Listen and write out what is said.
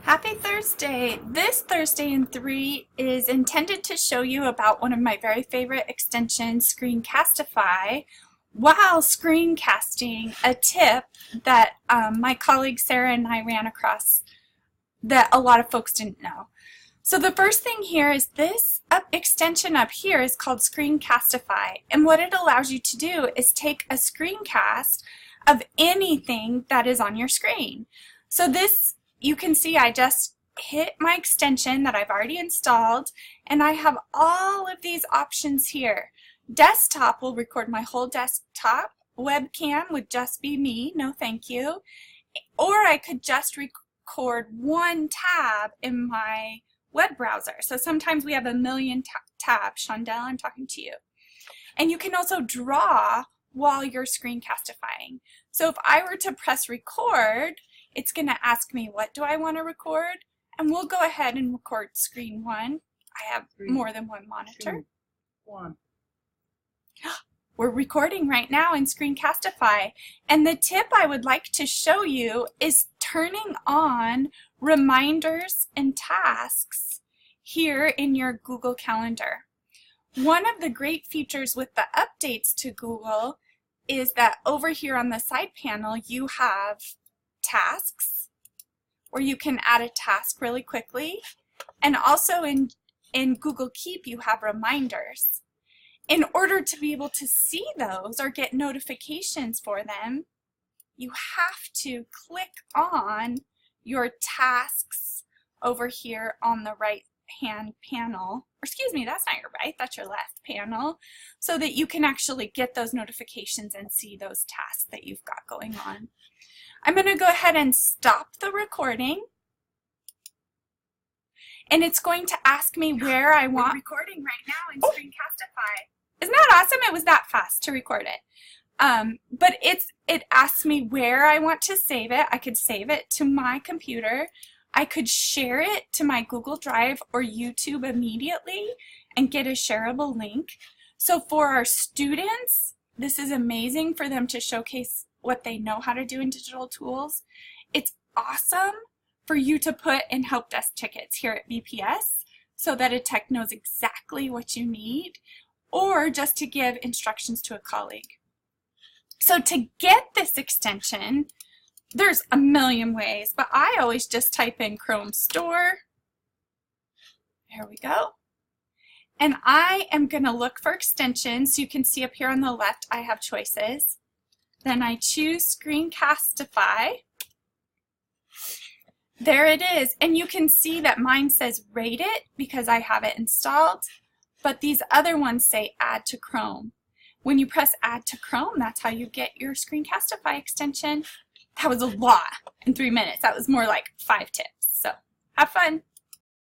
Happy Thursday! This Thursday in 3 is intended to show you about one of my very favorite extensions, Screencastify, while screencasting a tip that my colleague Sarah and I ran across that a lot of folks didn't know. So the first thing here is this extension up here is called Screencastify, and what it allows you to do is take a screencast of anything that is on your screen. So this, you can see I just hit my extension that I've already installed, and I have all of these options here. Desktop will record my whole desktop. Webcam would just be me, no thank you. Or I could just record one tab in my web browser. So sometimes we have a million tabs. Shondell, I'm talking to you. And you can also draw while you're screencastifying. So if I were to press record, it's going to ask me, what do I want to record? And we'll go ahead and record screen 1. I have more than one monitor. 2, 1. We're recording right now in Screencastify. And the tip I would like to show you is turning on reminders and tasks here in your Google Calendar. One of the great features with the updates to Google is that over here on the side panel you have tasks where you can add a task really quickly, and also in Google Keep you have reminders. In order to be able to see those or get notifications for them, you have to click on your tasks over here on the right hand panel, or excuse me, that's not your right, that's your left panel, so that you can actually get those notifications and see those tasks that you've got going on. I'm going to go ahead and stop the recording, and it's going to ask me where I want. We're recording right now in Screencastify. Isn't that awesome? It was that fast to record it. But it asks me where I want to save it. I could save it to my computer. I could share it to my Google Drive or YouTube immediately and get a shareable link. So for our students, this is amazing for them to showcase what they know how to do in digital tools. It's awesome for you to put in help desk tickets here at BPS so that a tech knows exactly what you need, or just to give instructions to a colleague. So to get this extension, there's a million ways, but I always just type in Chrome Store. There we go. And I am going to look for extensions. You can see up here on the left I have choices. Then I choose Screencastify. There it is. And you can see that mine says Rate It because I have it installed, but these other ones say Add to Chrome. When you press Add to Chrome, that's how you get your Screencastify extension. That was a lot in 3 minutes. That was more like 5 tips. So have fun.